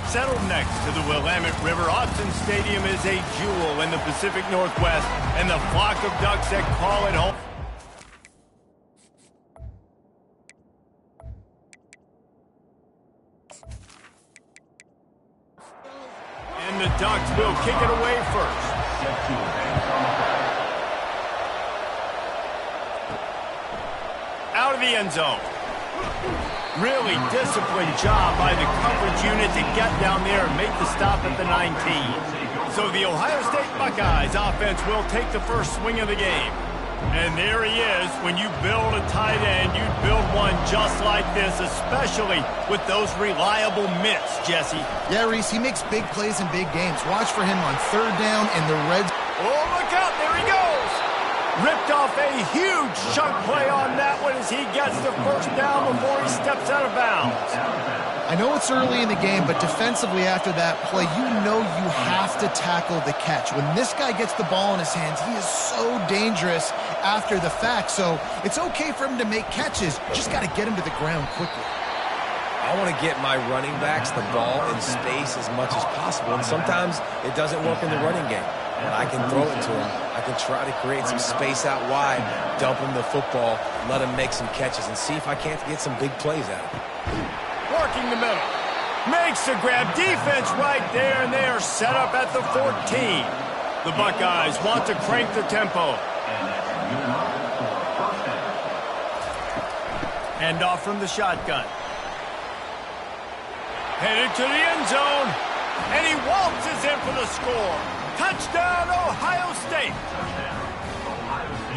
Settled next to the Willamette River, Autzen Stadium is a jewel in the Pacific Northwest, and the flock of Ducks that call it home. And the Ducks will kick it away first. Out of the end zone. Really disciplined job by the coverage unit to get down there and make the stop at the 19. So the Ohio State Buckeyes offense will take the first swing of the game. And there he is. When you build a tight end, you build one just like this, especially with those reliable mitts, Jesse. Yeah, Reese, he makes big plays in big games. Watch for him on third down in the red. Oh, look out. There he goes. Ripped off a huge chunk play on that one as he gets the first down before he steps out of bounds. I know it's early in the game, but defensively after that play, you know you have to tackle the catch. When this guy gets the ball in his hands, he is so dangerous after the fact. So it's okay for him to make catches. Just got to get him to the ground quickly. I want to get my running backs the ball in space as much as possible, and sometimes it doesn't work in the running game. But I can throw it to him. I can try to create some space out wide, dump him the football, let him make some catches, and see if I can't get some big plays out of him. Working the middle. Makes the grab. Defense right there, and they are set up at the 14. The Buckeyes want to crank the tempo. Hand off from the shotgun. Headed to the end zone. And he waltzes in for the score. Touchdown, Ohio State.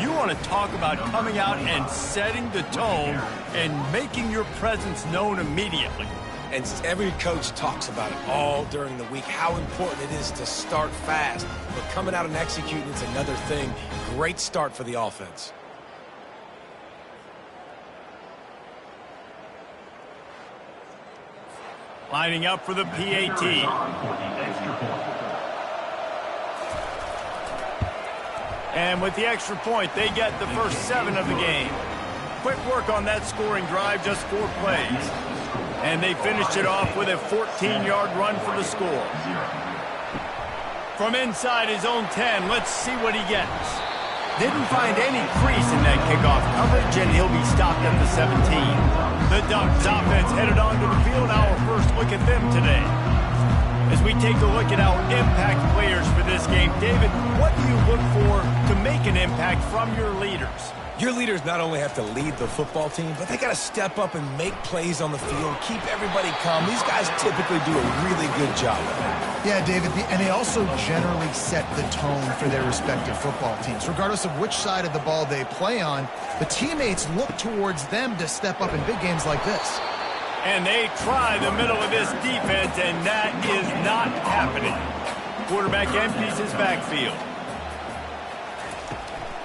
You want to talk about coming out and setting the tone and making your presence known immediately. And every coach talks about it all during the week, how important it is to start fast. But coming out and executing is another thing. Great start for the offense. Lining up for the PAT. And with the extra point, they get the first 7 of the game. Quick work on that scoring drive, just 4 plays. And they finished it off with a 14-yard run for the score. From inside his own 10, let's see what he gets. Didn't find any crease in that kickoff coverage, and he'll be stopped at the 17. The Ducks offense headed onto the field. Our first look at them today. As we take a look at our impact players for this game, David, what do you look for to make an impact from your leaders? Your leaders not only have to lead the football team, but they got to step up and make plays on the field, keep everybody calm. These guys typically do a really good job of that. Yeah, David, and they also generally set the tone for their respective football teams. Regardless of which side of the ball they play on, the teammates look towards them to step up in big games like this. And they try the middle of this defense, and that is not happening. Quarterback empties his backfield.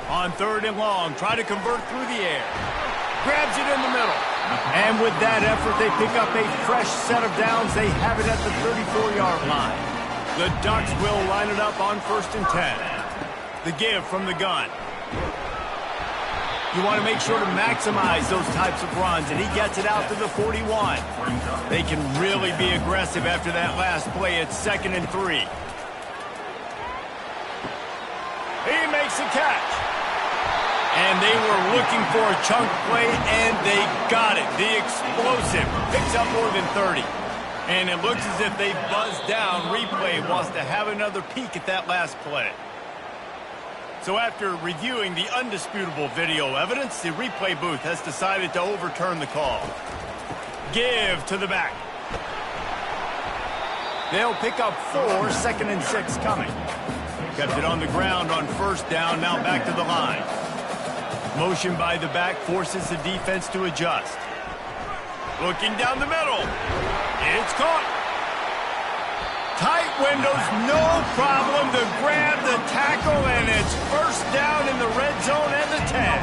On third and long, try to convert through the air. Grabs it in the middle. And with that effort, they pick up a fresh set of downs. They have it at the 34-yard line. The Ducks will line it up on 1st and 10. The give from the gun. You want to make sure to maximize those types of runs, and he gets it out to the 41. They can really be aggressive after that last play. It's 2nd and 3. He makes a catch. And they were looking for a chunk play, and they got it. The explosive picks up more than 30. And it looks as if they buzzed down. Replay wants to have another peek at that last play. So after reviewing the undisputable video evidence, the replay booth has decided to overturn the call. Give to the back. They'll pick up 4, 2nd and 6 coming. Kept it on the ground on 1st down, now back to the line. Motion by the back forces the defense to adjust. Looking down the middle. It's caught. Tight windows, no problem to grab the tackle, and it's 1st down in the red zone and the 10.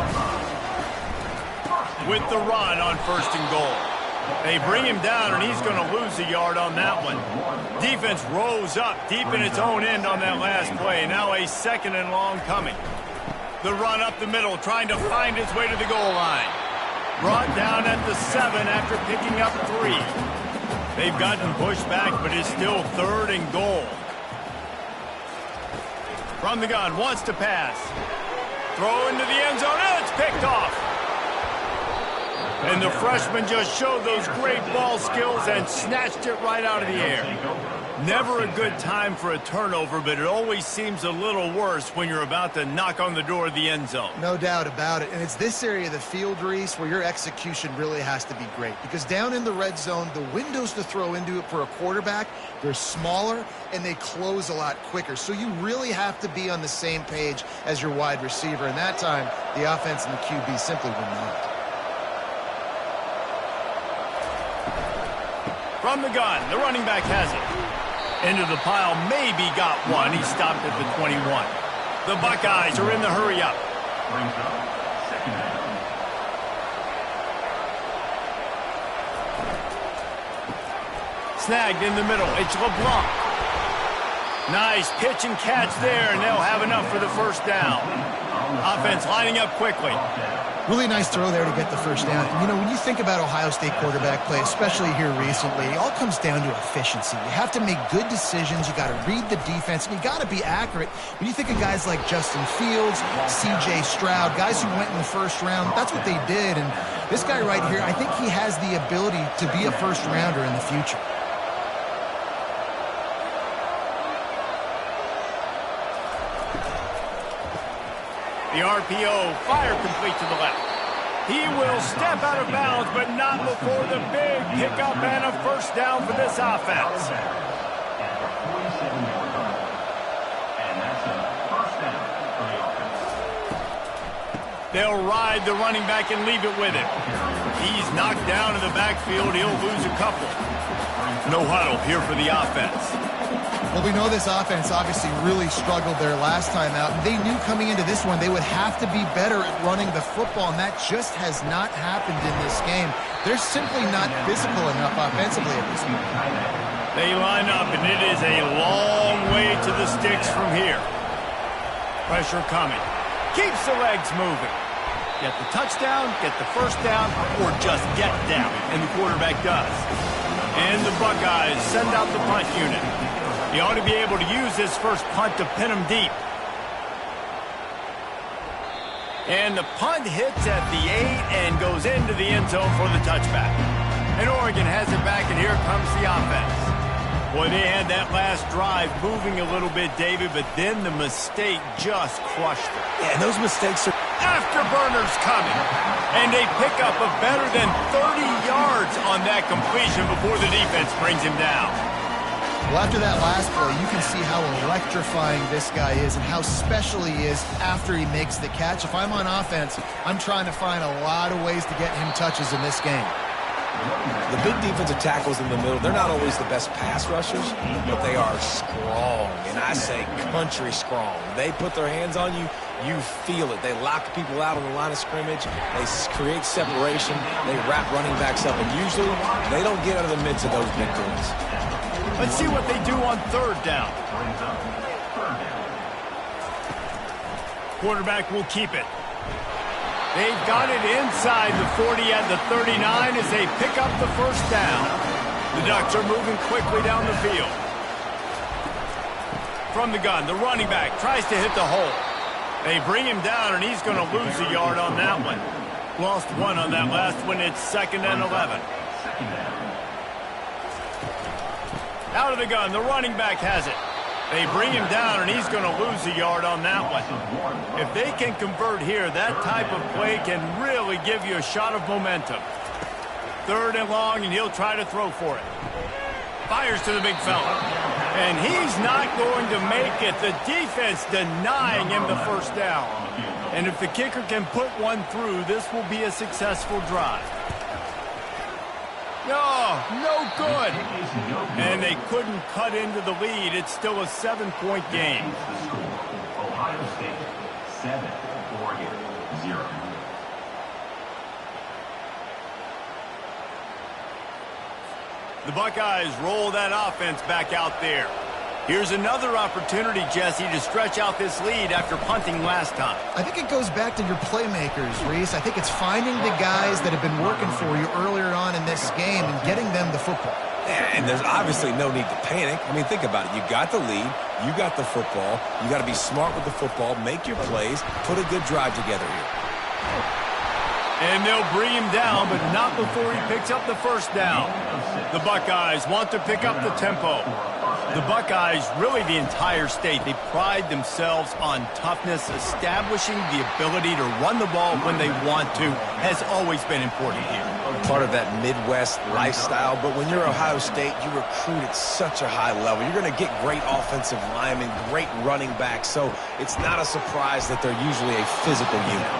With the run on 1st and goal. They bring him down, and he's going to lose a yard on that one. Defense rose up deep in its own end on that last play. Now a 2nd and long coming. The run up the middle, trying to find its way to the goal line. Brought down at the 7 after picking up 3. They've gotten pushed back, but it's still 3rd and goal. From the gun, wants to pass. Throw into the end zone, and it's picked off. And the freshman just showed those great ball skills and snatched it right out of the air. Never a good time for a turnover, but it always seems a little worse when you're about to knock on the door of the end zone. No doubt about it. And it's this area of the field, Reese, where your execution really has to be great. Because down in the red zone, the windows to throw into it for a quarterback, they're smaller and they close a lot quicker. So you really have to be on the same page as your wide receiver. And that time, the offense and the QB simply were not. From the gun, the running back has it. Into the pile, maybe got one. He stopped at the 21. The Buckeyes are in the hurry up. Snagged in the middle. It's LeBlanc. Nice pitch and catch there, and they'll have enough for the first down. Offense lining up quickly. Really nice throw there to get the first down. And, you know, when you think about Ohio State quarterback play, especially here recently, it all comes down to efficiency. You have to make good decisions. You got to read the defense, and you got to be accurate. When you think of guys like Justin Fields, C.J. Stroud, guys who went in the first round, that's what they did. And this guy right here, I think he has the ability to be a first rounder in the future. The RPO, fire complete to the left. He will step out of bounds, but not before the big pickup and a first down for this offense. They'll ride the running back and leave it with him. He's knocked down in the backfield. He'll lose a couple. No huddle here for the offense. Well, we know this offense obviously really struggled there last time out. They knew coming into this one they would have to be better at running the football, and that just has not happened in this game. They're simply not physical enough offensively at this point. They line up, and it is a long way to the sticks from here. Pressure coming. Keeps the legs moving. Get the touchdown, get the first down, or just get down, and the quarterback does. And the Buckeyes send out the punt unit. He ought to be able to use this first punt to pin him deep. And the punt hits at the 8 and goes into the end zone for the touchback. And Oregon has it back, and here comes the offense. Boy, they had that last drive moving a little bit, David, but then the mistake just crushed it. Yeah, and those mistakes are... Afterburners coming. And they pick up a better than 30 yards on that completion before the defense brings him down. Well, after that last play, you can see how electrifying this guy is and how special he is after he makes the catch. If I'm on offense, I'm trying to find a lot of ways to get him touches in this game. The big defensive tackles in the middle, they're not always the best pass rushers, but they are strong, and I say country strong. They put their hands on you, you feel it. They lock people out on the line of scrimmage. They create separation. They wrap running backs up, and usually they don't get out of the midst of those big boys. Let's see what they do on third down. Quarterback will keep it. They've got it inside the 40 at the 39 as they pick up the first down. The Ducks are moving quickly down the field. From the gun, the running back tries to hit the hole. They bring him down, and he's going to lose a yard on that one. Lost one on that last one. It's 2nd and 11. Out of the gun, the running back has it. They bring him down, and he's going to lose a yard on that one. If they can convert here, that type of play can really give you a shot of momentum. 3rd and long, and he'll try to throw for it. Fires to the big fella. And he's not going to make it. The defense denying him the first down. And if the kicker can put one through, this will be a successful drive. No good. And they couldn't cut into the lead. It's still a 7-point game. Ohio State 7, Oregon 0. The Buckeyes roll that offense back out there. Here's another opportunity, Jesse, to stretch out this lead after punting last time. I think it goes back to your playmakers, Reese. I think it's finding the guys that have been working for you earlier on in this game and getting them the football. Yeah, and there's obviously no need to panic. I mean, think about it. You got the lead. You got the football. You got to be smart with the football, make your plays, put a good drive together here. And they'll bring him down, but not before he picks up the first down. The Buckeyes want to pick up the tempo. The Buckeyes, really the entire state, they pride themselves on toughness. Establishing the ability to run the ball when they want to has always been important here. Part of that Midwest lifestyle, but when you're Ohio State, you recruit at such a high level. You're going to get great offensive linemen, great running backs, so it's not a surprise that they're usually a physical unit.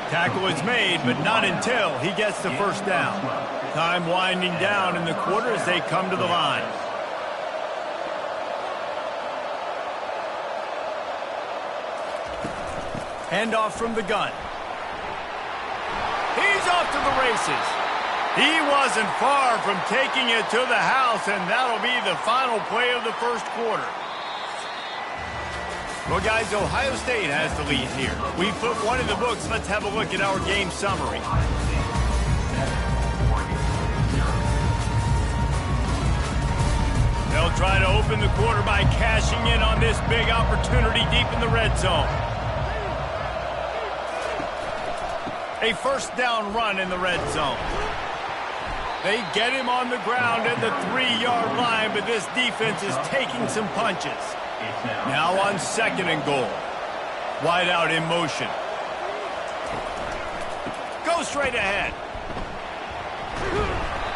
Tackle is made, but not until he gets the first down. Time winding down in the quarter as they come to the line. Handoff from the gun. He's off to the races. He wasn't far from taking it to the house, and that'll be the final play of the first quarter. Well, guys, Ohio State has the lead here. We put one in the books. Let's have a look at our game summary. They'll try to open the quarter by cashing in on this big opportunity deep in the red zone. A first down run in the red zone. They get him on the ground at the 3-yard line, but this defense is taking some punches. Now on second and goal. Wide out in motion. Go straight ahead.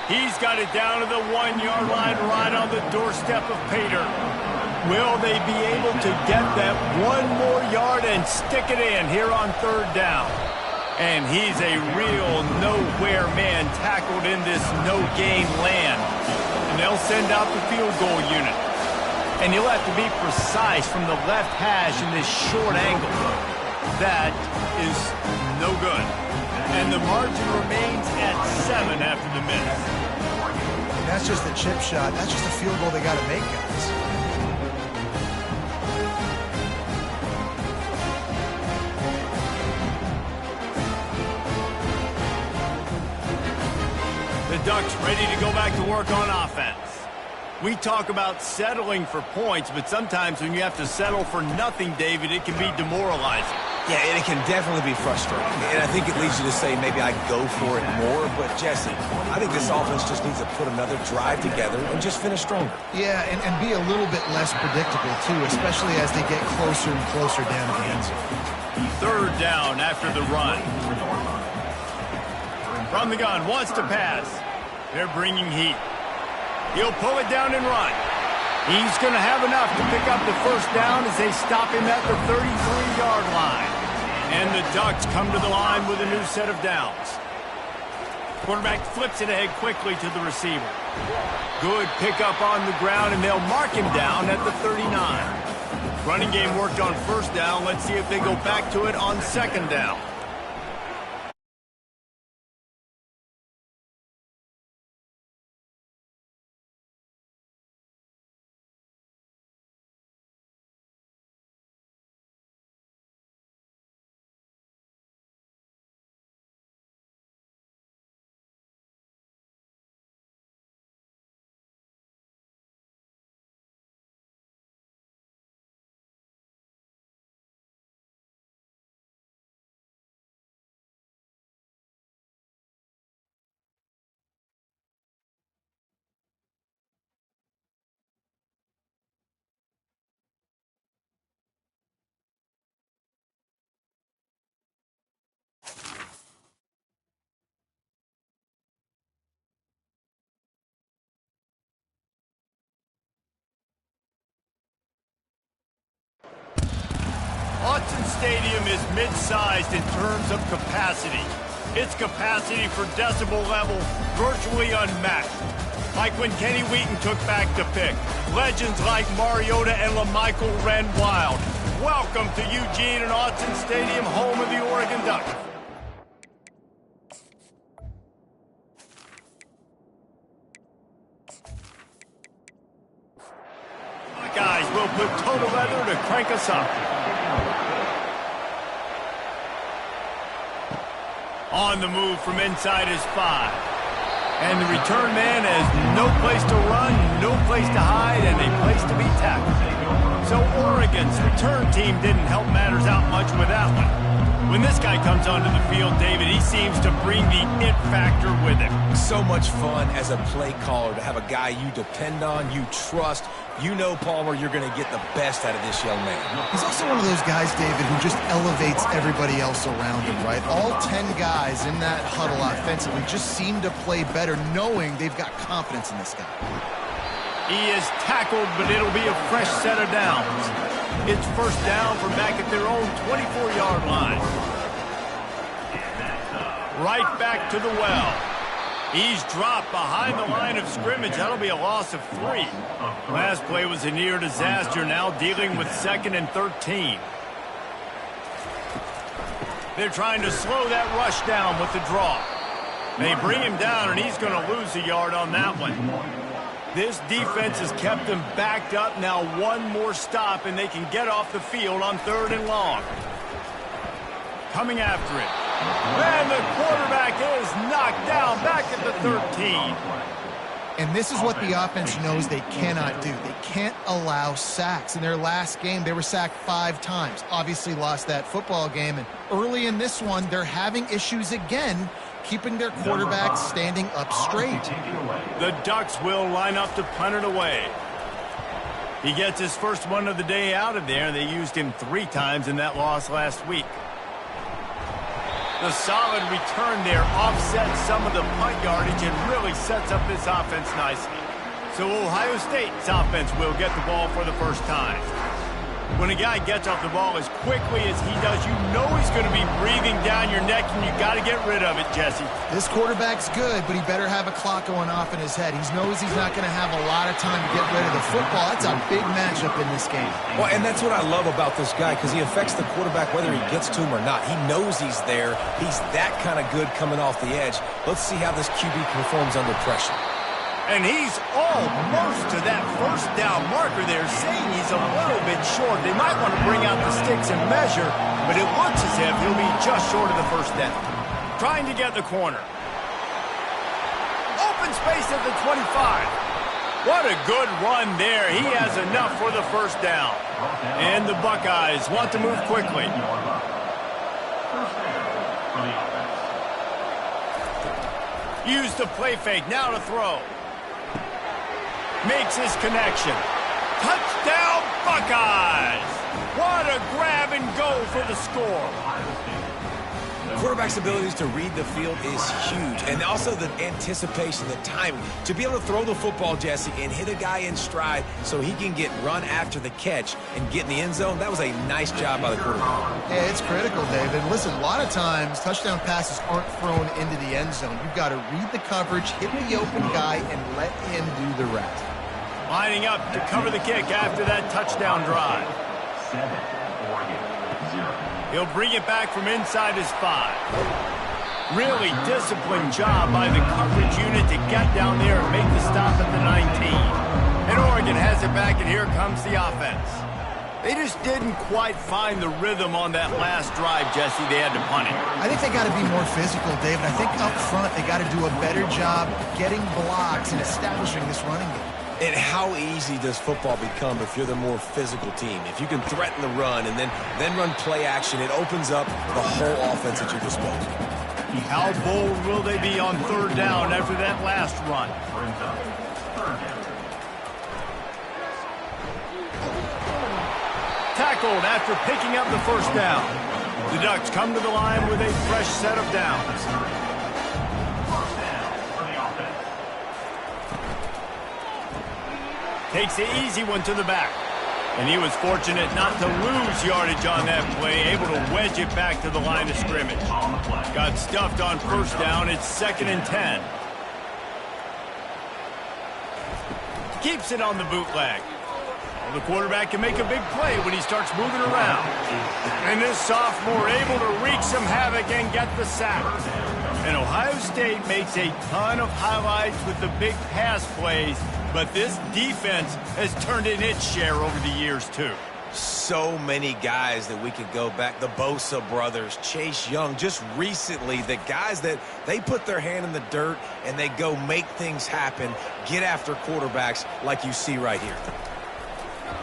He's got it down to the 1-yard line right on the doorstep of Pater. Will they be able to get that one more yard and stick it in here on third down? And he's a real nowhere man tackled in this no-gain land. And they'll send out the field goal unit. And you'll have to be precise from the left hash in this short angle. That is no good. And the margin remains at 7 after the miss. That's just a chip shot. That's just a field goal they got to make, guys. The Ducks ready to go back to work on offense. We talk about settling for points, but sometimes when you have to settle for nothing, David, it can be demoralizing. Yeah, and it can definitely be frustrating. And I think it leads you to say maybe I go for it more. But, Jesse, I think this offense just needs to put another drive together and just finish stronger. Yeah, and be a little bit less predictable, too, especially as they get closer and closer down to the end zone. Third down after the run. From the gun, wants to pass. They're bringing heat. He'll pull it down and run. He's going to have enough to pick up the first down as they stop him at the 33-yard line. And the Ducks come to the line with a new set of downs. Quarterback flips it ahead quickly to the receiver. Good pickup on the ground, and they'll mark him down at the 39. Running game worked on first down. Let's see if they go back to it on second down. Autzen Stadium is mid-sized in terms of capacity. Its capacity for decibel level virtually unmatched. Like when Kenny Wheaton took back the pick. Legends like Mariota and LaMichael ran wild. Welcome to Eugene and Autzen Stadium, home of the Oregon Ducks. Buckeyes put total leather to crank us up. On the move from inside his 5. And the return man has no place to run, no place to hide, and a place to be tackled. So Oregon's return team didn't help matters out much with that one. When this guy comes onto the field, David, he seems to bring the it factor with him. So much fun as a play caller to have a guy you depend on, you trust. You know, Palmer, you're going to get the best out of this young man. He's also one of those guys, David, who just elevates everybody else around him, right? All 10 guys in that huddle offensively just seem to play better knowing they've got confidence in this guy. He is tackled, but it'll be a fresh set of downs. It's first down from back at their own 24-yard line. Right back to the well. He's dropped behind the line of scrimmage. That'll be a loss of 3. Last play was a near disaster, now dealing with 2nd and 13. They're trying to slow that rush down with the draw. They bring him down, and he's going to lose a yard on that one. This defense has kept them backed up. Now one more stop, and they can get off the field on 3rd and long. Coming after it. And the quarterback is knocked down back at the 13. And this is what the offense knows they cannot do. They can't allow sacks. In their last game, they were sacked 5 times. Obviously lost that football game. And early in this one, they're having issues again keeping their quarterback standing up straight. The Ducks will line up to punt it away. He gets his first one of the day out of there. They used him 3 times in that loss last week. The solid return there offsets some of the punt yardage and really sets up this offense nicely. So Ohio State's offense will get the ball for the first time. When a guy gets off the ball as quickly as he does, you know he's going to be breathing down your neck, and you got to get rid of it, Jesse. This quarterback's good, but he better have a clock going off in his head. He knows he's not going to have a lot of time to get rid of the football. That's a big matchup in this game. Well, and that's what I love about this guy, because he affects the quarterback whether he gets to him or not. He knows he's there. He's that kind of good coming off the edge. Let's see how this QB performs under pressure. And he's almost to that first down marker there, saying he's a little bit short. They might want to bring out the sticks and measure, but it looks as if he'll be just short of the first down. Trying to get the corner. Open space at the 25. What a good run there. He has enough for the first down. And the Buckeyes want to move quickly. Use the play fake, now to throw. Makes his connection. Touchdown, Buckeyes! What a grab and go for the score. Quarterback's abilities to read the field is huge, and also the anticipation, the timing. To be able to throw the football, Jesse, and hit a guy in stride so he can get run after the catch and get in the end zone, that was a nice job by the quarterback. Hey, it's critical, David. Listen, a lot of times touchdown passes aren't thrown into the end zone. You've got to read the coverage, hit the open guy, and let him do the rest. Lining up to cover the kick after that touchdown drive. 7, Oregon, 0. He'll bring it back from inside his 5. Really disciplined job by the coverage unit to get down there and make the stop at the 19. And Oregon has it back, and here comes the offense. They just didn't quite find the rhythm on that last drive, Jesse. They had to punt it. I think they got to be more physical, David. I think up front they got to do a better job getting blocks and establishing this running game. And how easy does football become if you're the more physical team? If you can threaten the run and then run play action, it opens up the whole offense at your disposal. How bold will they be on 3rd down after that last run? Tackled after picking up the first down. The Ducks come to the line with a fresh set of downs. Takes the easy one to the back. And he was fortunate not to lose yardage on that play, able to wedge it back to the line of scrimmage. Got stuffed on 1st down. It's 2nd and 10. Keeps it on the bootleg. Well, the quarterback can make a big play when he starts moving around. And this sophomore able to wreak some havoc and get the sack. And Ohio State makes a ton of highlights with the big pass plays. But this defense has turned in its share over the years, too. So many guys that we could go back. The Bosa brothers, Chase Young, just recently, the guys that they put their hand in the dirt and they go make things happen, get after quarterbacks like you see right here.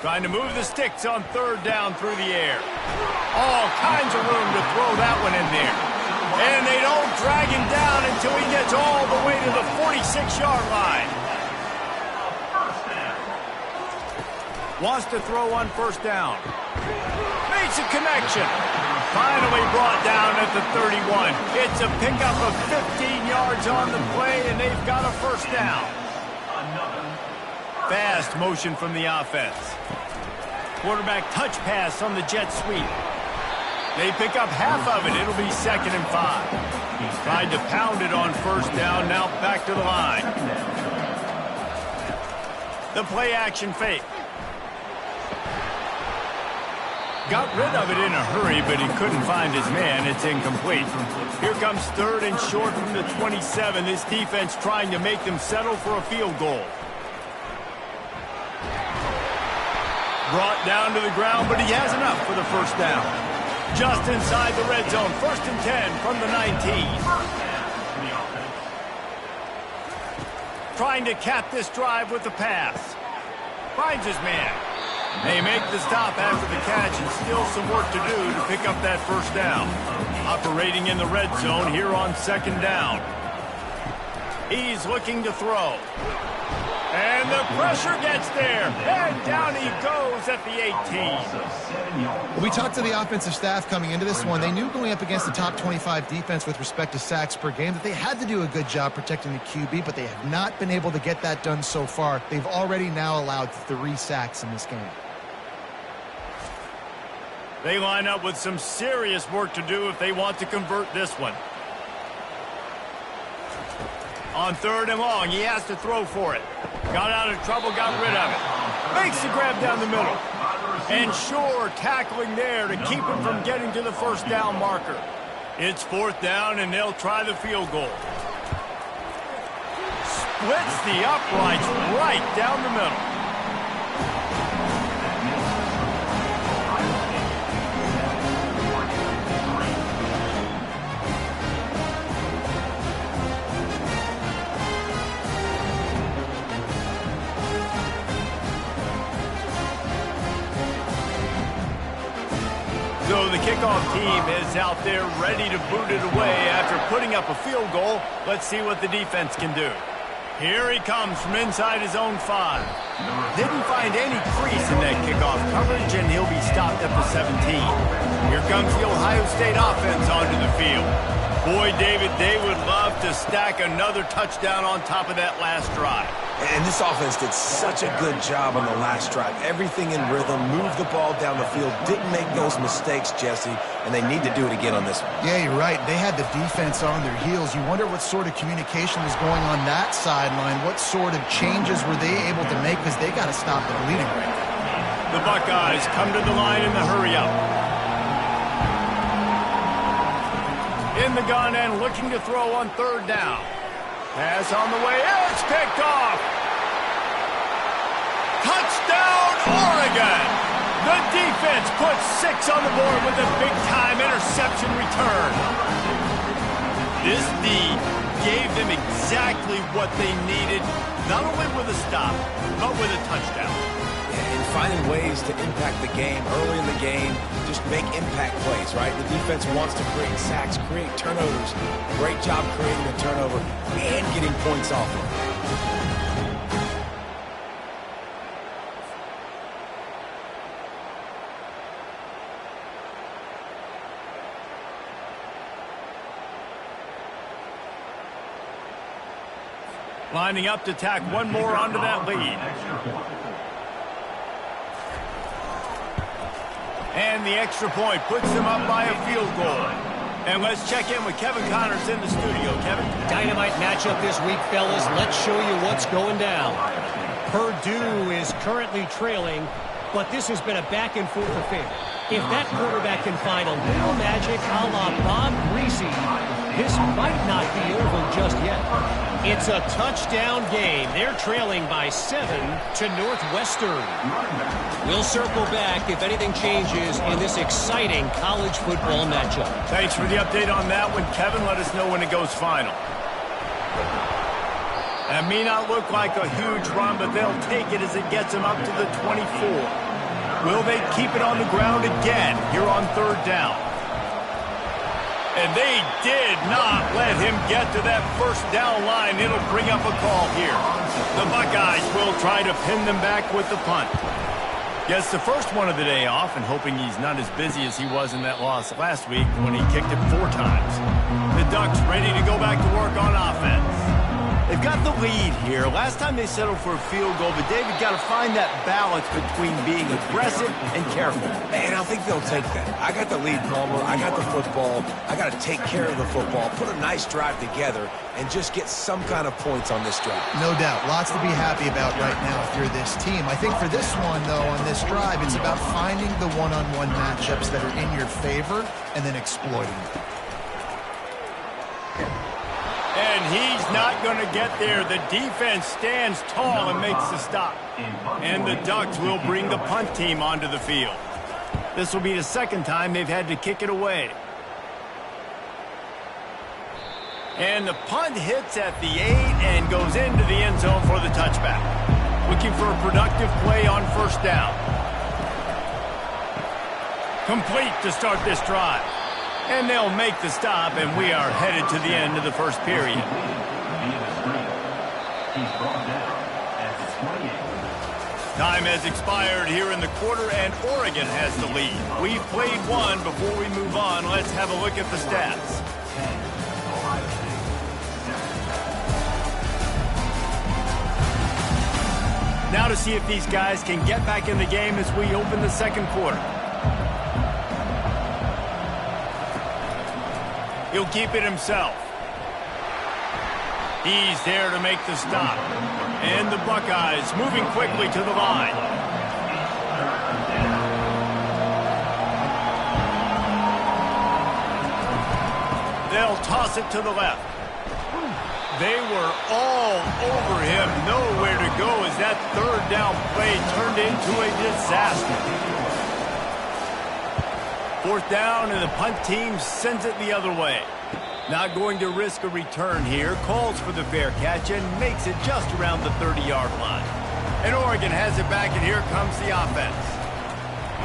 Trying to move the sticks on third down through the air. All kinds of room to throw that one in there. And they don't drag him down until he gets all the way to the 46-yard line. Wants to throw on first down. Makes a connection. Finally brought down at the 31. It's a pickup of 15 yards on the play, and they've got a first down. Fast motion from the offense. Quarterback touch pass on the jet sweep. They pick up half of it. It'll be 2nd and 5. He's tried to pound it on first down. Now back to the line. The play action fake. Got rid of it in a hurry, but he couldn't find his man. It's incomplete. Here comes 3rd and short from the 27. This defense trying to make them settle for a field goal. Brought down to the ground, but he has enough for the first down. Just inside the red zone. 1st and 10 from the 19. Trying to cap this drive with the pass. Finds his man. They make the stop after the catch, and still some work to do to pick up that first down. Operating in the red zone here on 2nd down. He's looking to throw. And the pressure gets there. And down he goes at the 18. We talked to the offensive staff coming into this one. They knew going up against the top 25 defense with respect to sacks per game that they had to do a good job protecting the QB, but they have not been able to get that done so far. They've already now allowed 3 sacks in this game. They line up with some serious work to do if they want to convert this one. On 3rd and long, he has to throw for it. Got out of trouble, got rid of it. Makes the grab down the middle. And sure, tackling there to keep him from getting to the first down marker. It's 4th down, and they'll try the field goal. Splits the uprights right down the middle. So the kickoff team is out there ready to boot it away after putting up a field goal. Let's see what the defense can do. Here he comes from inside his own 5. Didn't find any crease in that kickoff coverage, and he'll be stopped at the 17. Here comes the Ohio State offense onto the field. Boy, David, they would love to stack another touchdown on top of that last drive. And this offense did such a good job on the last drive. Everything in rhythm, moved the ball down the field, didn't make those mistakes, Jesse, and they need to do it again on this one. Yeah, you're right. They had the defense on their heels. You wonder what sort of communication was going on that sideline. What sort of changes were they able to make, because they got to stop the bleeding right now. The Buckeyes come to the line in the hurry-up. In the gun and looking to throw on 3rd down. Pass on the way. It's picked off. Touchdown, Oregon. The defense puts 6 on the board with a big-time interception return. This D gave them exactly what they needed, not only with a stop, but with a touchdown. And finding ways to impact the game early in the game, just make impact plays, right? The defense wants to create sacks, create turnovers. Great job creating the turnover and getting points off of it. Lining up to tack one more onto that lead. And the extra point puts them up by a field goal. And let's check in with Kevin Connors in the studio. Kevin? Dynamite matchup this week, fellas. Let's show you what's going down. Purdue is currently trailing, but this has been a back-and-forth affair. If that quarterback can find a little magic a la Bob Greasy, this might not be over just yet. It's a touchdown game. They're trailing by 7 to Northwestern. We'll circle back if anything changes in this exciting college football matchup. Thanks for the update on that one, Kevin. Let us know when it goes final. That may not look like a huge run, but they'll take it as it gets them up to the 24. Will they keep it on the ground again here on 3rd down? And they did not let him get to that 1st down line. It'll bring up a call here. The Buckeyes will try to pin them back with the punt. Gets the first one of the day off and hoping he's not as busy as he was in that loss last week when he kicked it 4 times. The Ducks ready to go back to work on offense. They've got the lead here. Last time they settled for a field goal, but David got to find that balance between being aggressive and careful. And I think they'll take that. I got the lead, Palmer. I got the football. I got to take care of the football, put a nice drive together, and just get some kind of points on this drive. No doubt. Lots to be happy about right now if you're this team. I think for this one, though, on this drive, it's about finding the one-on-one matchups that are in your favor and then exploiting them. And he's not going to get there. The defense stands tall and makes the stop. And the Ducks will bring the punt team onto the field. This will be the 2nd time they've had to kick it away. And the punt hits at the 8 and goes into the end zone for the touchback. Looking for a productive play on 1st down. Complete to start this drive. And they'll make the stop, and we are headed to the end of the 1st period. Time has expired here in the quarter, and Oregon has the lead. We've played one. Before we move on, let's have a look at the stats. Now to see if these guys can get back in the game as we open the 2nd quarter. He'll keep it himself. He's there to make the stop. And the Buckeyes moving quickly to the line. They'll toss it to the left. They were all over him. Nowhere to go as that 3rd down play turned into a disaster. 4th down, and the punt team sends it the other way. Not going to risk a return here. Calls for the fair catch and makes it just around the 30-yard line. And Oregon has it back, and here comes the offense.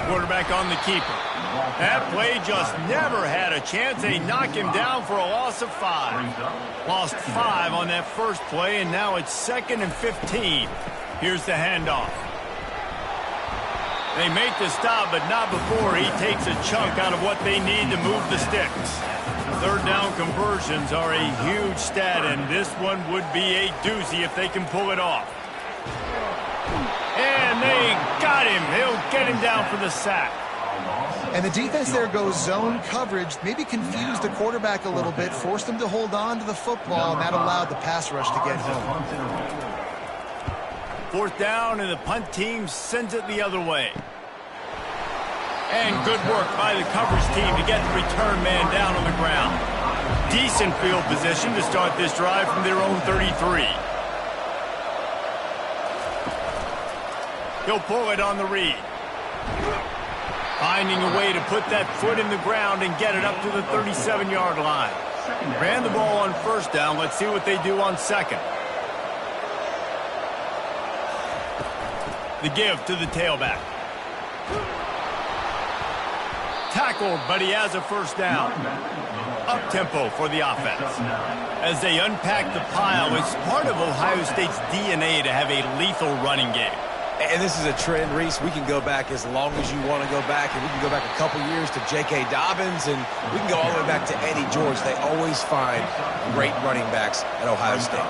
Quarterback on the keeper. That play just never had a chance. They knock him down for a loss of 5. Lost 5 on that first play, and now it's 2nd and 15. Here's the handoff. They make the stop, but not before he takes a chunk out of what they need to move the sticks. 3rd down conversions are a huge stat, and this one would be a doozy if they can pull it off. And they got him. He'll get him down for the sack. And the defense there goes zone coverage, maybe confused the quarterback a little bit, forced him to hold on to the football, and that allowed the pass rush to get home. 4th down, and the punt team sends it the other way. And good work by the coverage team to get the return man down on the ground. Decent field position to start this drive from their own 33. He'll pull it on the read. Finding a way to put that foot in the ground and get it up to the 37-yard line. Ran the ball on 1st down. Let's see what they do on 2nd. The give to the tailback. Tackled, but he has a 1st down. Up-tempo for the offense. As they unpack the pile, it's part of Ohio State's DNA to have a lethal running game. And this is a trend, Reese. We can go back as long as you want to go back, and we can go back a couple years to J.K. Dobbins, and we can go all the way back to Eddie George. They always find great running backs at Ohio State.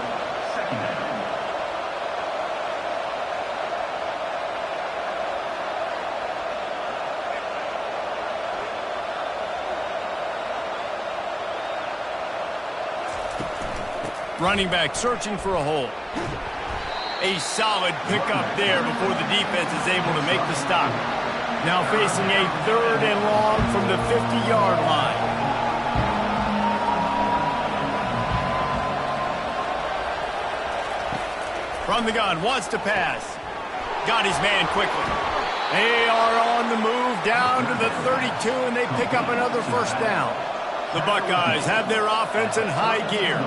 Running back searching for a hole. A solid pickup there before the defense is able to make the stop. Now facing a 3rd and long from the 50-yard line. From the gun, wants to pass. Got his man quickly. They are on the move down to the 32, and they pick up another first down. The Buckeyes have their offense in high gear.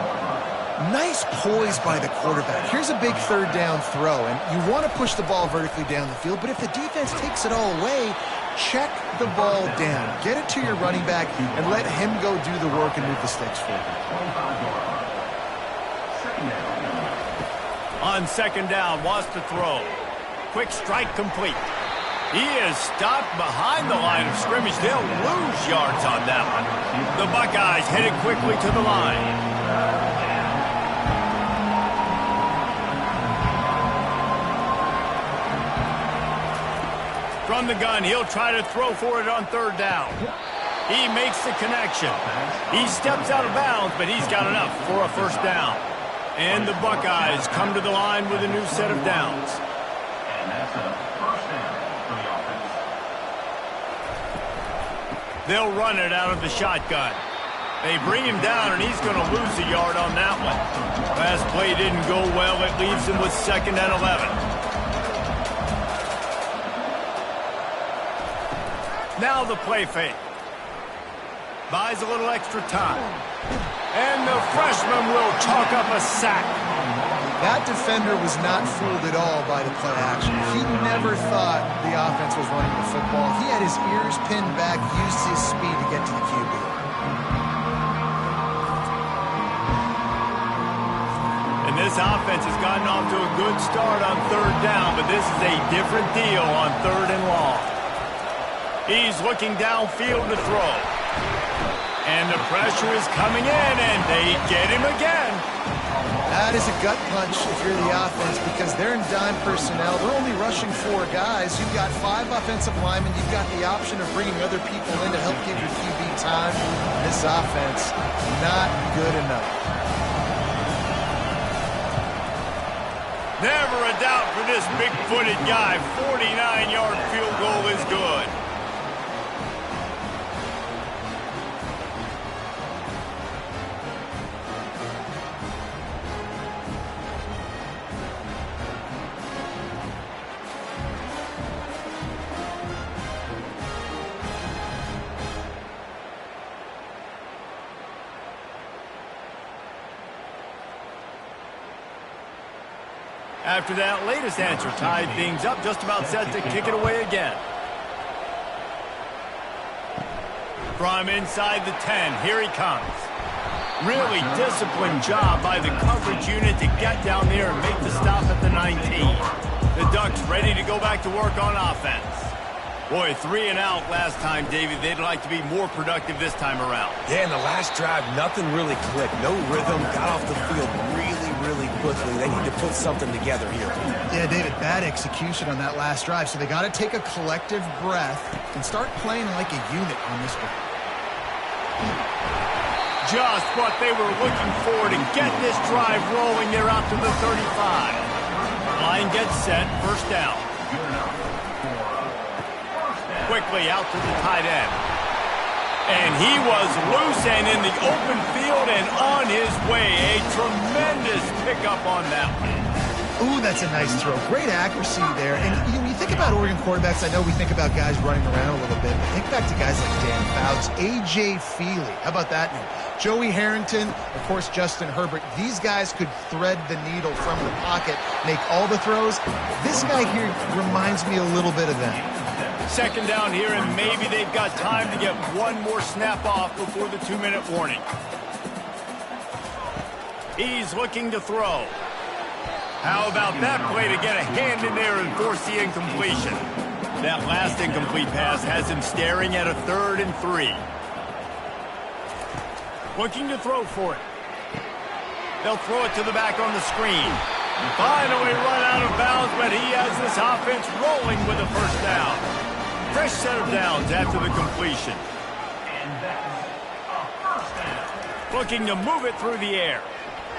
Nice poise by the quarterback. Here's a big third down throw, and you want to push the ball vertically down the field, but if the defense takes it all away, check the ball down. Get it to your running back and let him go do the work and move the sticks for you. On second down, wants to throw. Quick strike complete. He is stopped behind the line of scrimmage. They'll lose yards on that one. The Buckeyes headed quickly to the line. From the gun, he'll try to throw for it on third down. He makes the connection. He steps out of bounds, but he's got enough for a first down. And the Buckeyes come to the line with a new set of downs. And that's a first down for the offense. They'll run it out of the shotgun. They bring him down, and he's going to lose a yard on that one. Last play didn't go well. It leaves him with 2nd and 11. Now the play fake. Buys a little extra time. And the freshman will chalk up a sack. That defender was not fooled at all by the play action. He never thought the offense was running the football. He had his ears pinned back, used his speed to get to the QB. And this offense has gotten off to a good start on third down, but this is a different deal on third and long. He's looking downfield to throw. And the pressure is coming in, and they get him again. That is a gut punch if you're the offense because they're in dime personnel. They're only rushing 4 guys. You've got 5 offensive linemen. You've got the option of bringing other people in to help give your QB time. This offense, not good enough. Never a doubt for this big-footed guy. 49-yard field goal is good. After that latest answer tied things up, just about set to kick it away again. From inside the 10, here he comes. Really disciplined job by the coverage unit to get down there and make the stop at the 19. The Ducks ready to go back to work on offense. Boy, 3 and out last time, David. They'd like to be more productive this time around. Yeah, in the last drive, nothing really clicked. No rhythm, got off the field really quickly. They need to put something together here. Yeah, David, bad execution on that last drive. So they got to take a collective breath and start playing like a unit on this one. Just what they were looking for to get this drive rolling. They're out to the 35. Line gets set, first down. Quickly out to the tight end. And he was loose and in the open field and on his way. A tremendous pickup on that one. Ooh, that's a nice throw. Great accuracy there. And when you think about Oregon quarterbacks, I know we think about guys running around a little bit, but think back to guys like Dan Fouts, A.J. Feely. How about that name? Joey Harrington, of course, Justin Herbert. These guys could thread the needle from the pocket, make all the throws. This guy here reminds me a little bit of them. Second down here, and maybe they've got time to get one more snap off before the 2-minute warning. He's looking to throw. How about that play to get a hand in there and force the incompletion? That last incomplete pass has him staring at a 3rd and 3. Looking to throw for it. They'll throw it to the back on the screen. Finally run out of bounds, but he has this offense rolling with a first down. Fresh set of downs after the completion. And that's a first down. Looking to move it through the air.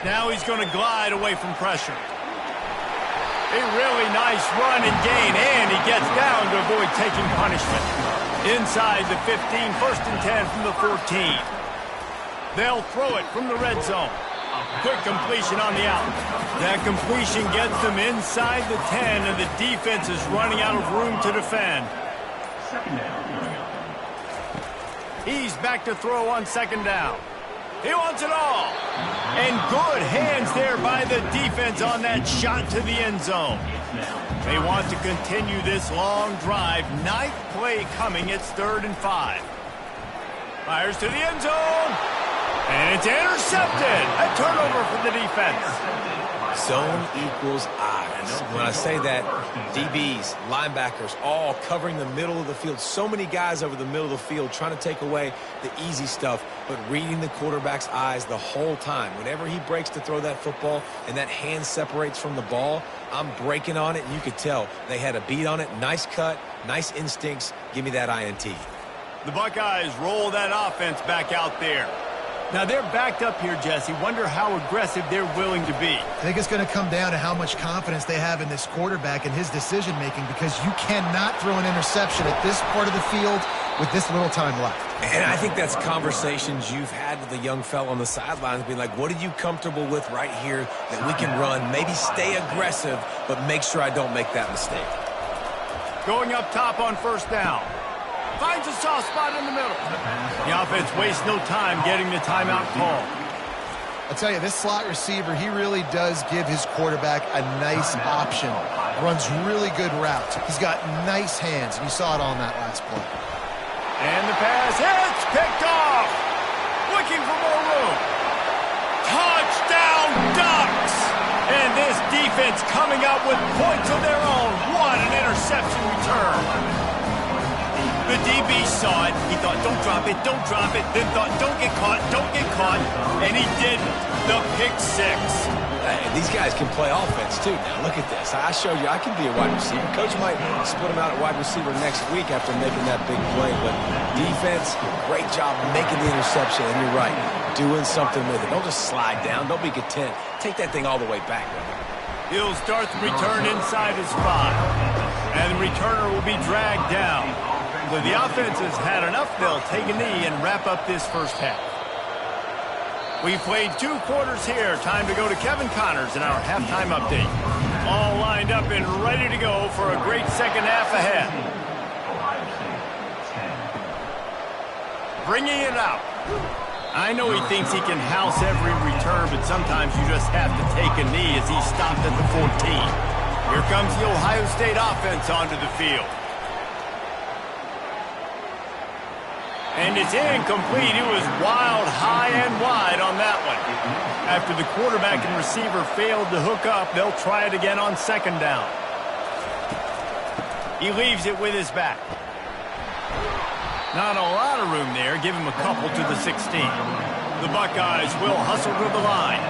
Now he's going to glide away from pressure. A really nice run and gain, and he gets down to avoid taking punishment. Inside the 15, 1st and 10 from the 14. They'll throw it from the red zone. Quick completion on the out. That completion gets them inside the 10, and the defense is running out of room to defend. Second down. He's back to throw on second down. He wants it all. And good hands there by the defense on that shot to the end zone. They want to continue this long drive. Ninth play coming. It's 3rd and 5. Fires to the end zone. And it's intercepted. A turnover for the defense. Zone equals eyes. When I say that, DBs, linebackers, all covering the middle of the field. So many guys over the middle of the field trying to take away the easy stuff, but reading the quarterback's eyes the whole time. Whenever he breaks to throw that football and that hand separates from the ball, I'm breaking on it, and you could tell they had a beat on it. Nice cut, nice instincts. Give me that INT. The Buckeyes roll that offense back out there. Now, they're backed up here, Jesse. Wonder how aggressive they're willing to be. I think it's going to come down to how much confidence they have in this quarterback and his decision-making, because you cannot throw an interception at this part of the field with this little time left. And I think that's conversations you've had with the young fella on the sidelines, being like, what are you comfortable with right here that we can run? Maybe stay aggressive, but make sure I don't make that mistake. Going up top on first down. Finds a soft spot in the middle. The offense wastes no time getting the timeout call. I'll tell you, this slot receiver, he really does give his quarterback a nice option. Runs really good routes. He's got nice hands, and you saw it on that last play. And the pass hits, picked off. Looking for more room. Touchdown, Ducks! And this defense coming up with points of their own. What an interception return. The DB saw it. He thought, don't drop it, then thought, don't get caught, and he didn't. The pick six. Hey, these guys can play offense, too. Now, look at this. I showed you I can be a wide receiver. Coach might split him out at wide receiver next week after making that big play, but defense, great job making the interception, and you're right, doing something with it. Don't just slide down. Don't be content. Take that thing all the way back. He'll start the return inside his 5, and the returner will be dragged down. So the offense has had enough. They'll take a knee and wrap up this first half. We played 2 quarters here. Time to go to Kevin Connors in our halftime update. All lined up and ready to go for a great second half ahead. Bringing it out. I know he thinks he can house every return, but sometimes you just have to take a knee as he stopped at the 14. Here comes the Ohio State offense onto the field. And it's incomplete. It was wild, high and wide on that one. After the quarterback and receiver failed to hook up, they'll try it again on second down. He leaves it with his back. Not a lot of room there. Give him a couple to the 16. The Buckeyes will hustle to the line.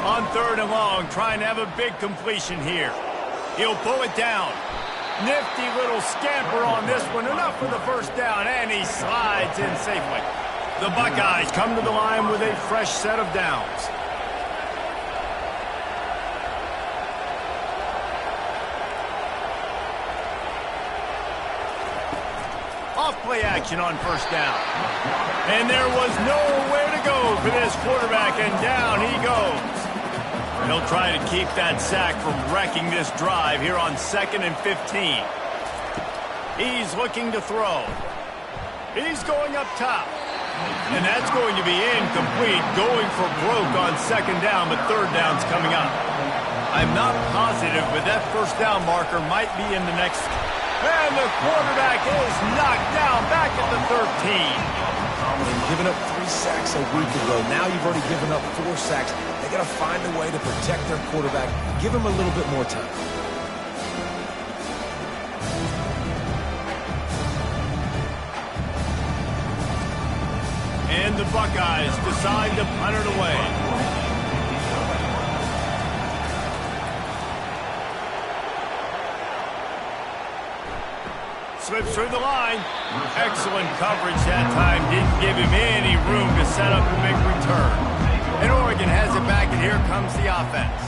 On 3rd and long, trying to have a big completion here. He'll pull it down. Nifty little scamper on this one. Enough for the first down, and he slides in safely. The Buckeyes come to the line with a fresh set of downs. Off-play action on first down. And there was nowhere to go for this quarterback, and down he goes. He'll try to keep that sack from wrecking this drive here on 2nd and 15. He's looking to throw. He's going up top. And that's going to be incomplete, going for broke on second down, but third down's coming up. I'm not positive, but that first down marker might be in the next. And the quarterback is knocked down back at the 13. And giving up 3 sacks a week ago. Now you've already given up 4 sacks. They got to find a way to protect their quarterback. Give him a little bit more time. And the Buckeyes decide to punt it away. Slips through the line. Excellent coverage that time. Didn't give him any room to set up a big return. And Oregon has it back, and here comes the offense.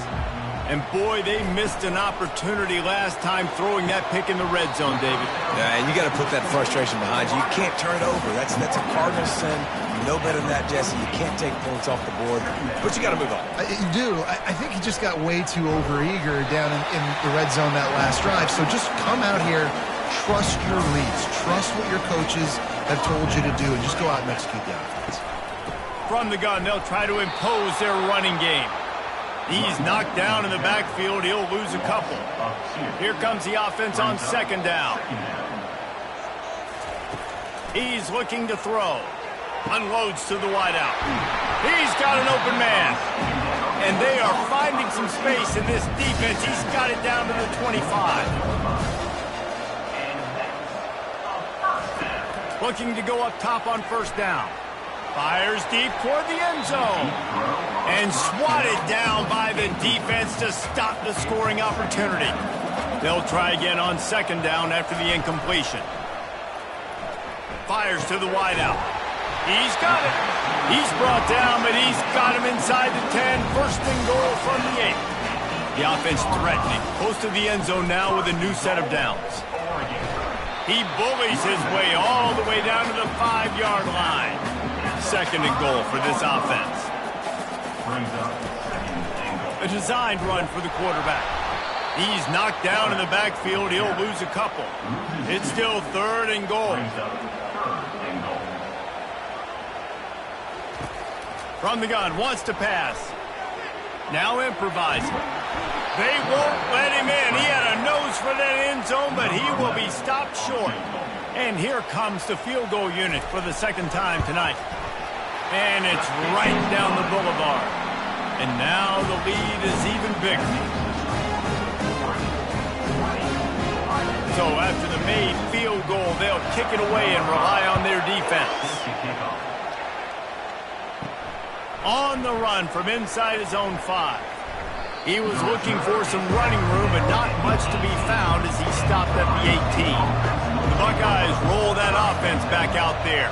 And boy, they missed an opportunity last time throwing that pick in the red zone, David. Yeah, and you got to put that frustration behind you. You can't turn it over. That's a Cardinal sin. You know better than that, Jesse. You can't take points off the board, but you got to move on. You do. I think he just got way too overeager down in the red zone that last drive. So just come out here, trust your leads, trust what your coaches have told you to do, and just go out and execute the offense. From the gun, they'll try to impose their running game. He's knocked down in the backfield. He'll lose a couple. Here comes the offense on second down. He's looking to throw. Unloads to the wideout. He's got an open man. And they are finding some space in this defense. He's got it down to the 25. Looking to go up top on first down. Fires deep toward the end zone. And swatted down by the defense to stop the scoring opportunity. They'll try again on second down after the incompletion. Fires to the wideout. He's got it. He's brought down, but he's got him inside the 10. First and goal from the 8. The offense threatening. Close to the end zone now with a new set of downs. He bullies his way all the way down to the 5-yard line. Second and goal for this offense. A designed run for the quarterback. He's knocked down in the backfield. He'll lose a couple. It's still third and goal. From the gun, wants to pass. Now improvising. They won't let him in. He had a nose for that end zone, but he will be stopped short. And here comes the field goal unit for the second time tonight. And it's right down the boulevard. And now the lead is even bigger. So after the made field goal, they'll kick it away and rely on their defense. On the run from inside his own 5. He was looking for some running room, but not much to be found as he stopped at the 18. The Buckeyes roll that offense back out there.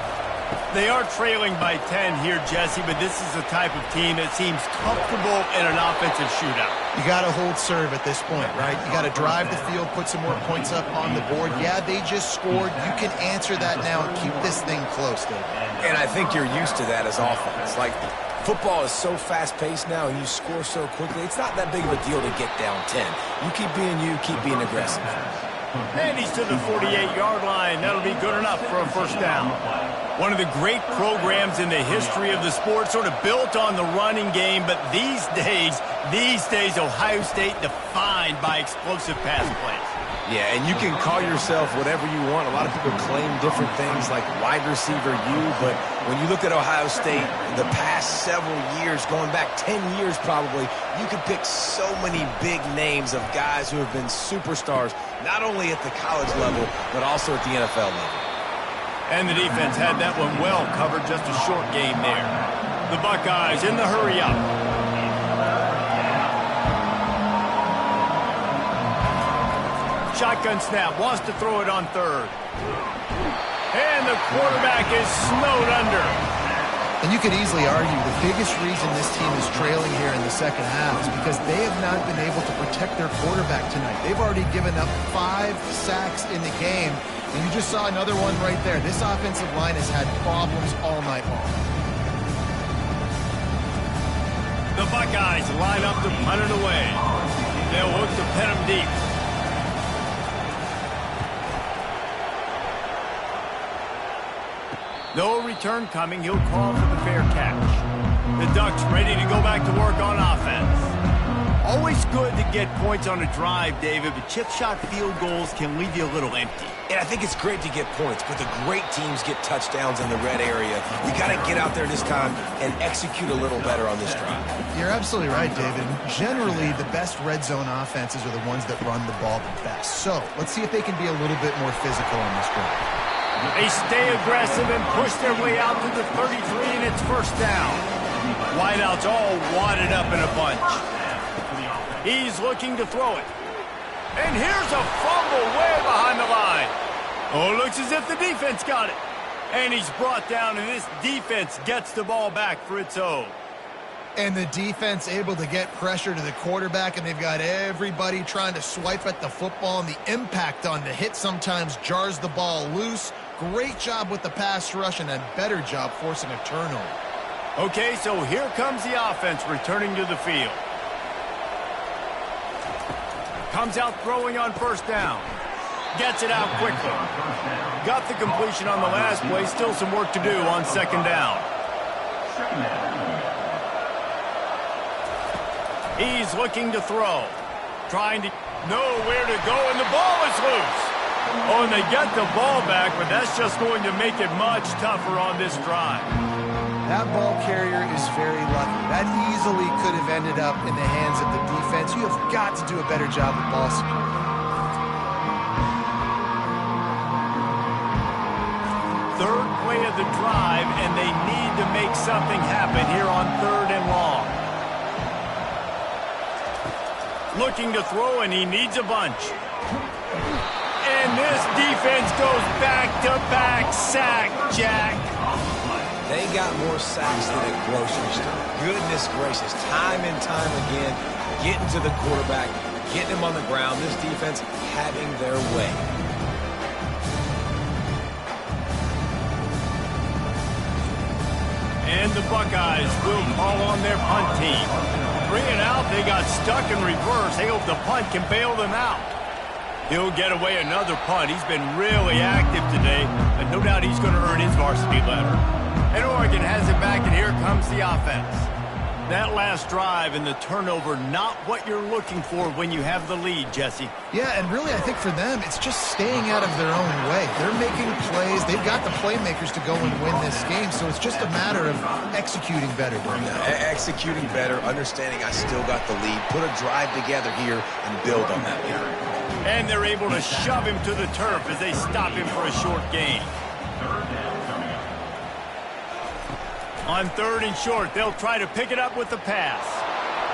They are trailing by 10 here, Jesse, but this is the type of team that seems comfortable in an offensive shootout. You got to hold serve at this point, right? You got to drive the field, put some more points up on the board. Yeah, they just scored. You can answer that now and keep this thing close, David. And I think you're used to that as offense. Like, football is so fast-paced now and you score so quickly, it's not that big of a deal to get down 10. You keep being you, keep being aggressive. And he's to the 48-yard line. That'll be good enough for a first down. One of the great programs in the history of the sport, sort of built on the running game, but these days, Ohio State defined by explosive pass plays. Yeah, and you can call yourself whatever you want. A lot of people claim different things like wide receiver U, but when you look at Ohio State, the past several years, going back 10 years probably, you could pick so many big names of guys who have been superstars, not only at the college level, but also at the NFL level. And the defense had that one well covered, just a short game there. The Buckeyes in the hurry up. Shotgun snap, wants to throw it on third. And the quarterback is snowed under. And you could easily argue the biggest reason this team is trailing here in the second half is because they have not been able to protect their quarterback tonight. They've already given up 5 sacks in the game, and you just saw another one right there. This offensive line has had problems all night long. The Buckeyes line up to punt it away. They'll look to pin him deep. No return coming. He'll call for the fair catch. The Ducks ready to go back to work on offense. Always good to get points on a drive, David, but chip shot field goals can leave you a little empty. And I think it's great to get points, but the great teams get touchdowns in the red area. You got to get out there this time and execute a little better on this drive. You're absolutely right, David. Generally, the best red zone offenses are the ones that run the ball the best. So let's see if they can be a little bit more physical on this drive. They stay aggressive and push their way out to the 33, and it's first down. Wideouts all wadded up in a bunch. He's looking to throw it. And here's a fumble way behind the line. Oh, looks as if the defense got it. And he's brought down, and this defense gets the ball back for its own. And the defense able to get pressure to the quarterback, and they've got everybody trying to swipe at the football, and the impact on the hit sometimes jars the ball loose. Great job with the pass rush, and a better job forcing a turnover. Okay, so here comes the offense returning to the field. Comes out throwing on first down. Gets it out quickly. Got the completion on the last play. Still some work to do on second down. He's looking to throw. Trying to know where to go, and the ball is loose. Oh, and they get the ball back, but that's just going to make it much tougher on this drive. That ball carrier is very lucky. That easily could have ended up in the hands of the defense. You have got to do a better job with ball security. Third play of the drive, and they need to make something happen here on 3rd and long. Looking to throw, and he needs a bunch. And this defense goes back-to-back sack, Jack. They got more sacks than a grocery store. Goodness gracious, time and time again, getting to the quarterback, getting him on the ground. This defense having their way. And the Buckeyes will call on their punt team. 3 and out, they got stuck in reverse. They hope the punt can bail them out. He'll get away another punt. He's been really active today, and no doubt he's going to earn his varsity letter. And Oregon has it back, and here comes the offense. That last drive and the turnover, not what you're looking for when you have the lead, Jesse. Yeah, and really I think for them, it's just staying out of their own way. They're making plays. They've got the playmakers to go and win this game, so it's just a matter of executing better. Executing better, understanding I still got the lead, put a drive together here and build on that lead. And they're able to shove him to the turf as they stop him for a short gain. On 3rd and short, they'll try to pick it up with the pass.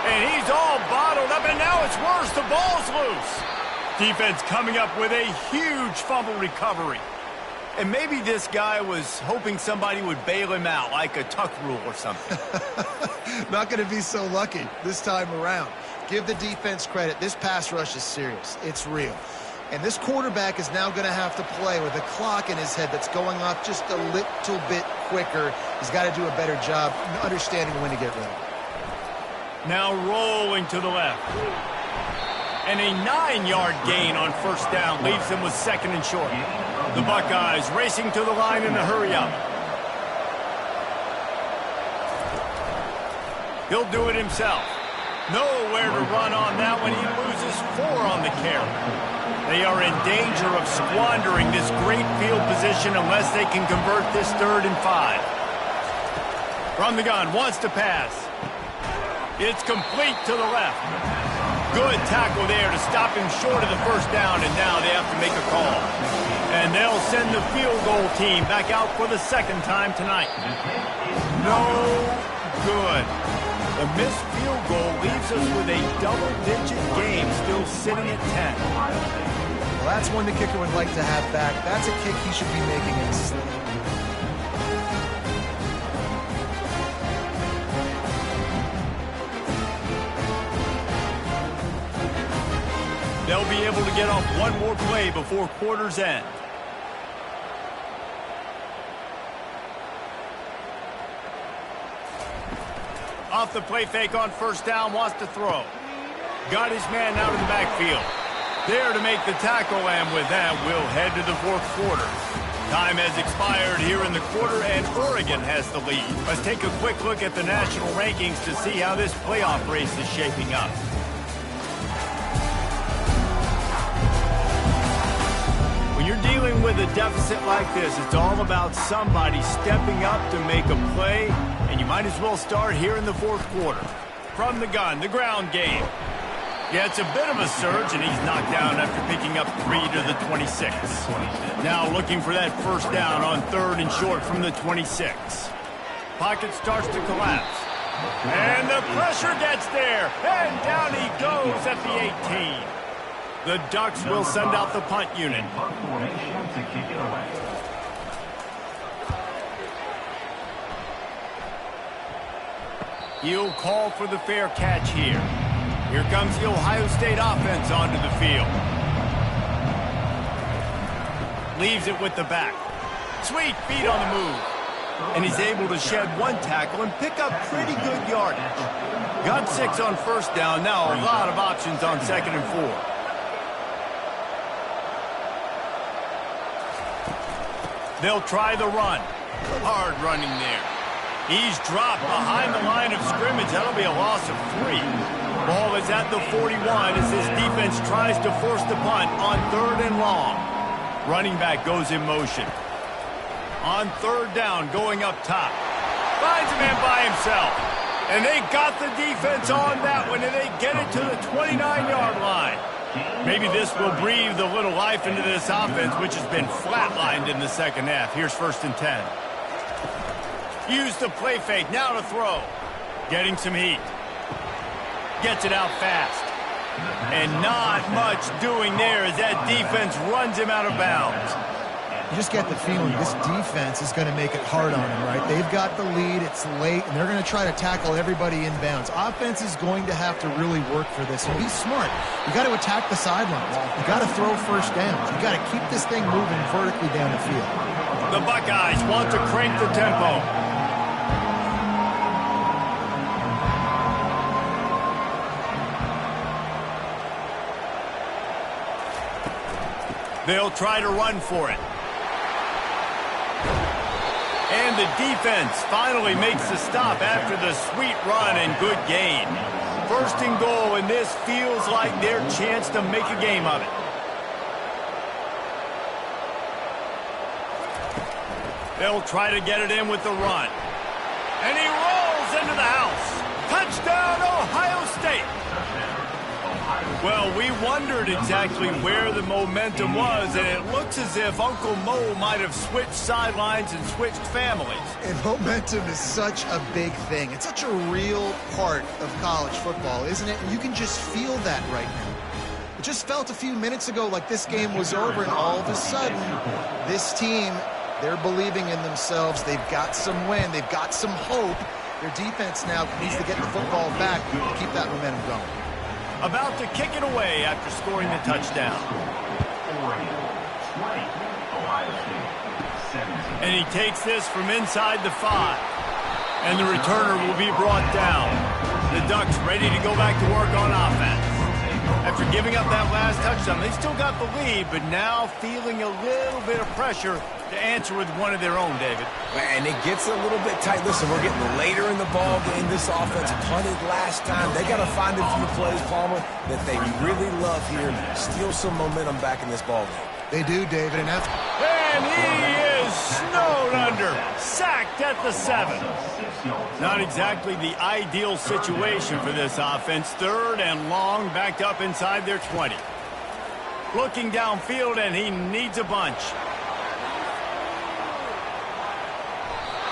And he's all bottled up, and now it's worse. The ball's loose. Defense coming up with a huge fumble recovery. And maybe this guy was hoping somebody would bail him out, like a tuck rule or something. Not going to be so lucky this time around. Give the defense credit. This pass rush is serious. It's real. And this quarterback is now going to have to play with a clock in his head that's going off just a little bit quicker. He's got to do a better job understanding when to get ready. Now rolling to the left. And a 9-yard gain on first down leaves him with 2nd and short. The Buckeyes racing to the line in a hurry up. He'll do it himself. Nowhere to run on that one. He loses 4 on the carry. They are in danger of squandering this great field position unless they can convert this 3rd and 5. From the gun, wants to pass. It's complete to the left. Good tackle there to stop him short of the first down, and now they have to make a call. And they'll send the field goal team back out for the 2nd time tonight. No good. The missed field goal leaves us with a double-digit game still sitting at 10. Well, that's one the kicker would like to have back. That's a kick he should be making in his sleep. They'll be able to get off one more play before quarter's end. Off the play fake on first down, wants to throw. Got his man out of the backfield. There to make the tackle, and with that, we'll head to the 4th quarter. Time has expired here in the quarter, and Oregon has the lead. Let's take a quick look at the national rankings to see how this playoff race is shaping up. When you're dealing with a deficit like this, it's all about somebody stepping up to make a play, and you might as well start here in the 4th quarter. From the gun, the ground game. Yeah, it's a bit of a surge, and he's knocked down after picking up 3 to the 26. Now looking for that first down on 3rd and short from the 26. Pocket starts to collapse. And the pressure gets there, and down he goes at the 18. The Ducks will send out the punt unit. He'll call for the fair catch here. Here comes the Ohio State offense onto the field. Leaves it with the back. Sweet feet on the move. And he's able to shed one tackle and pick up pretty good yardage. Got 6 on first down. Now a lot of options on 2nd and 4. They'll try the run. Hard running there. He's dropped behind the line of scrimmage. That'll be a loss of 3. Ball is at the 41 as this defense tries to force the punt on 3rd and long. Running back goes in motion. On 3rd down, going up top. Finds a man by himself. And they got the defense on that one, and they get it to the 29-yard line. Maybe this will breathe a little life into this offense, which has been flatlined in the second half. Here's 1st and 10. Use the play fake, now to throw. Getting some heat. Gets it out fast. And not much doing there as that defense runs him out of bounds. You just get the feeling this defense is going to make it hard on him, right? They've got the lead, it's late, and they're going to try to tackle everybody in bounds. Offense is going to have to really work for this, and be smart. You got to attack the sidelines. You got to throw first downs. You got to keep this thing moving vertically down the field. The Buckeyes want to crank the tempo. They'll try to run for it. And the defense finally makes the stop after the sweet run and good gain. 1st and goal, and this feels like their chance to make a game of it. They'll try to get it in with the run. And he rolls into the house. Touchdown, Ohio State. Well, we wondered exactly where the momentum was, and it looks as if Uncle Mo might have switched sidelines and switched families. And momentum is such a big thing. It's such a real part of college football, isn't it? And you can just feel that right now. It just felt a few minutes ago like this game was over, and all of a sudden, this team, they're believing in themselves. They've got some wind. They've got some hope. Their defense now needs to get the football back to keep that momentum going. About to kick it away after scoring the touchdown. And he takes this from inside the 5. And the returner will be brought down. The Ducks ready to go back to work on offense. After giving up that last touchdown, they still got the lead, but now feeling a little bit of pressure to answer with one of their own, David. And it gets a little bit tight. Listen, we're getting later in the ball game. This offense punted last time. They got to find a few plays, Palmer, that they really love here. Steal some momentum back in this ball game. They do, David. And he is snowed under. Sacked at the 7. Not exactly the ideal situation for this offense. 3rd and long, backed up inside their 20. Looking downfield, and he needs a bunch.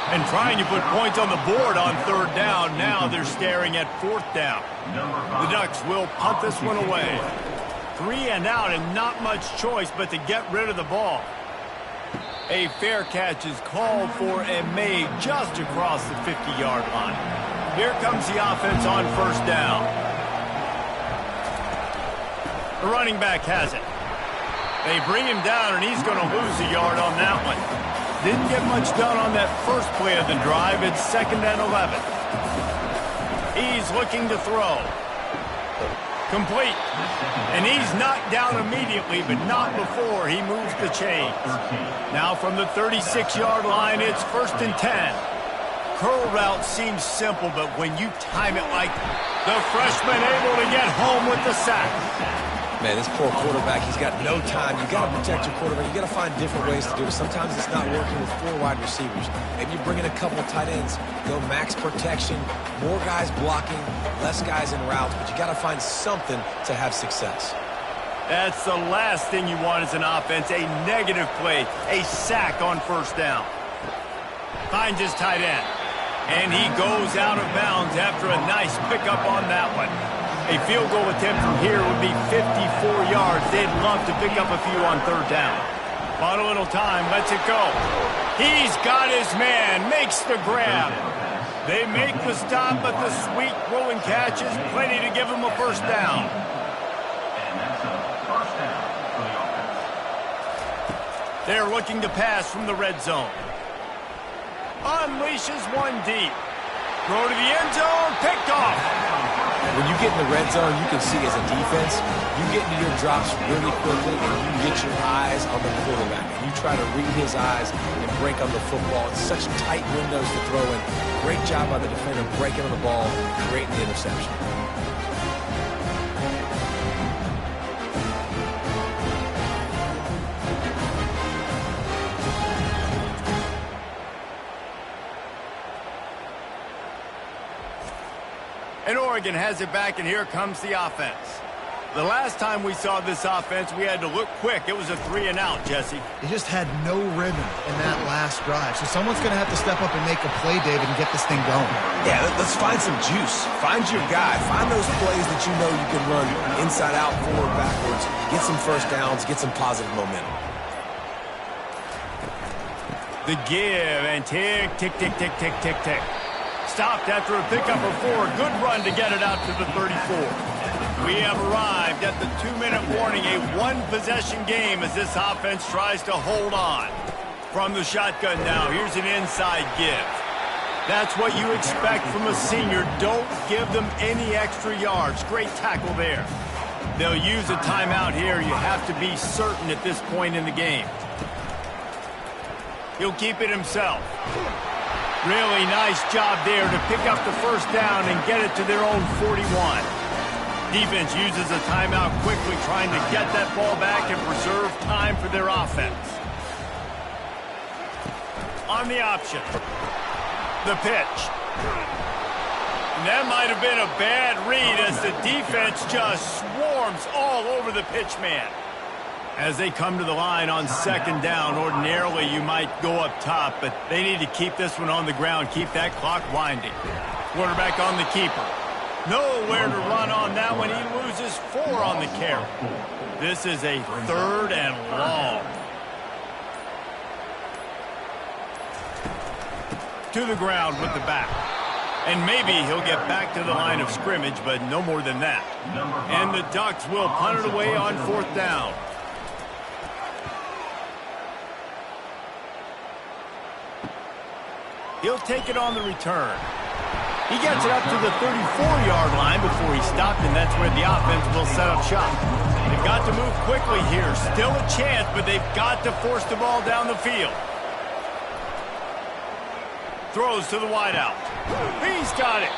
And trying to put points on the board on 3rd down. Now they're staring at 4th down. The Ducks will punt this one away. 3 and out, and not much choice but to get rid of the ball. A fair catch is called for and made just across the 50-yard line. Here comes the offense on 1st down. The running back has it. They bring him down, and he's going to lose a yard on that one. Didn't get much done on that first play of the drive. It's 2nd and 11. He's looking to throw. Complete. And he's knocked down immediately, but not before he moves the chains. Now from the 36-yard line, it's 1st and 10. Curl route seems simple, but when you time it like the freshman able to get home with the sack. Man, this poor quarterback, he's got no time. You got to protect your quarterback. You got to find different ways to do it. Sometimes it's not working with 4 wide receivers. Maybe you bring in a couple tight ends, go max protection, more guys blocking, less guys in routes, but you got to find something to have success. That's the last thing you want as an offense, a negative play, a sack on 1st down. Finds his tight end, and he goes out of bounds after a nice pickup on that one. A field goal attempt from here would be 54 yards. They'd love to pick up a few on 3rd down. Bought a little time, lets it go. He's got his man, makes the grab. They make the stop, but the sweet rolling catch is plenty to give them a first down. And that's a first down for the offense. They're looking to pass from the red zone. Unleashes one deep. Throw to the end zone, picked off. When you get in the red zone, you can see as a defense, you get into your drops really quickly and you get your eyes on the quarterback. And you try to read his eyes and break on the football. It's such tight windows to throw in. Great job by the defender breaking on the ball, creating the interception. And Oregon has it back, and here comes the offense. The last time we saw this offense, we had to look quick. It was a 3-and-out, Jesse. They just had no rhythm in that last drive. So someone's going to have to step up and make a play, David, and get this thing going. Yeah, let's find some juice. Find your guy. Find those plays that you know you can run inside out, forward, backwards. Get some first downs. Get some positive momentum. The give, and tick, tick, tick, tick, tick, tick, tick. Stopped after a pickup of 4. Good run to get it out to the 34. We have arrived at the 2-minute warning, a one-possession game as this offense tries to hold on. From the shotgun now, here's an inside give. That's what you expect from a senior. Don't give them any extra yards. Great tackle there. They'll use a timeout here. You have to be certain at this point in the game. He'll keep it himself. Really nice job there to pick up the first down and get it to their own 41. Defense uses a timeout quickly, trying to get that ball back and preserve time for their offense. On the option. The pitch. And that might have been a bad read as the defense just swarms all over the pitch man. As they come to the line on second down, ordinarily you might go up top, but they need to keep this one on the ground, keep that clock winding. Quarterback on the keeper. Nowhere to run on that one. He loses 4 on the carry. This is a 3rd and long. To the ground with the back. And maybe he'll get back to the line of scrimmage, but no more than that. And the Ducks will punt it away on 4th down. He'll take it on the return. He gets it up to the 34-yard line before he stopped, and that's where the offense will set up shop. They've got to move quickly here. Still a chance, but they've got to force the ball down the field. Throws to the wideout. He's got it.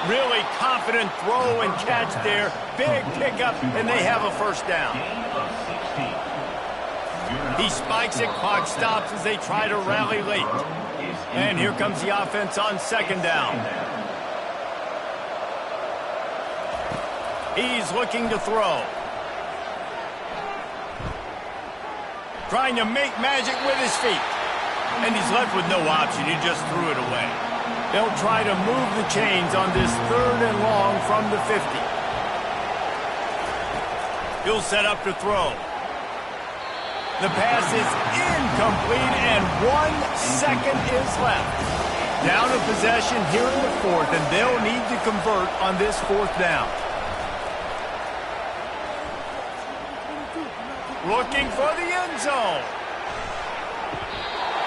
Really confident throw and catch there. Big pickup, and they have a first down. He spikes it. Clock stops as they try to rally late. And here comes the offense on second down. He's looking to throw. Trying to make magic with his feet. And he's left with no option. He just threw it away. They'll try to move the chains on this 3rd and long from the 50. He'll set up to throw. The pass is incomplete, and 1 second is left. Down a possession here in the 4th, and they'll need to convert on this 4th down. Looking for the end zone.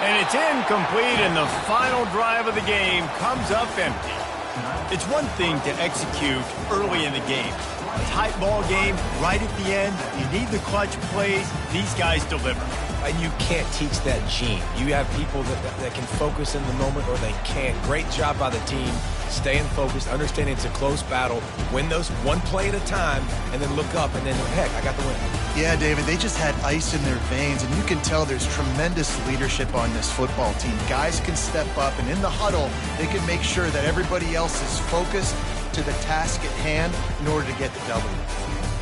And it's incomplete, and the final drive of the game comes up empty. It's one thing to execute early in the game. A tight ball game right at the end. You need the clutch plays. These guys deliver. And you can't teach that gene. You have people that can focus in the moment or they can't. Great job by the team, staying focused, understanding it's a close battle, win those one play at a time, and then look up, and then, heck, I got the win. Yeah, David, they just had ice in their veins, and you can tell there's tremendous leadership on this football team. Guys can step up, and in the huddle, they can make sure that everybody else is focused to the task at hand in order to get the W.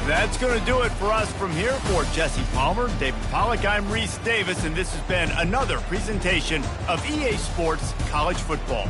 That's going to do it for us from here. For Jesse Palmer, David Pollack, I'm Reese Davis, and this has been another presentation of EA Sports College Football.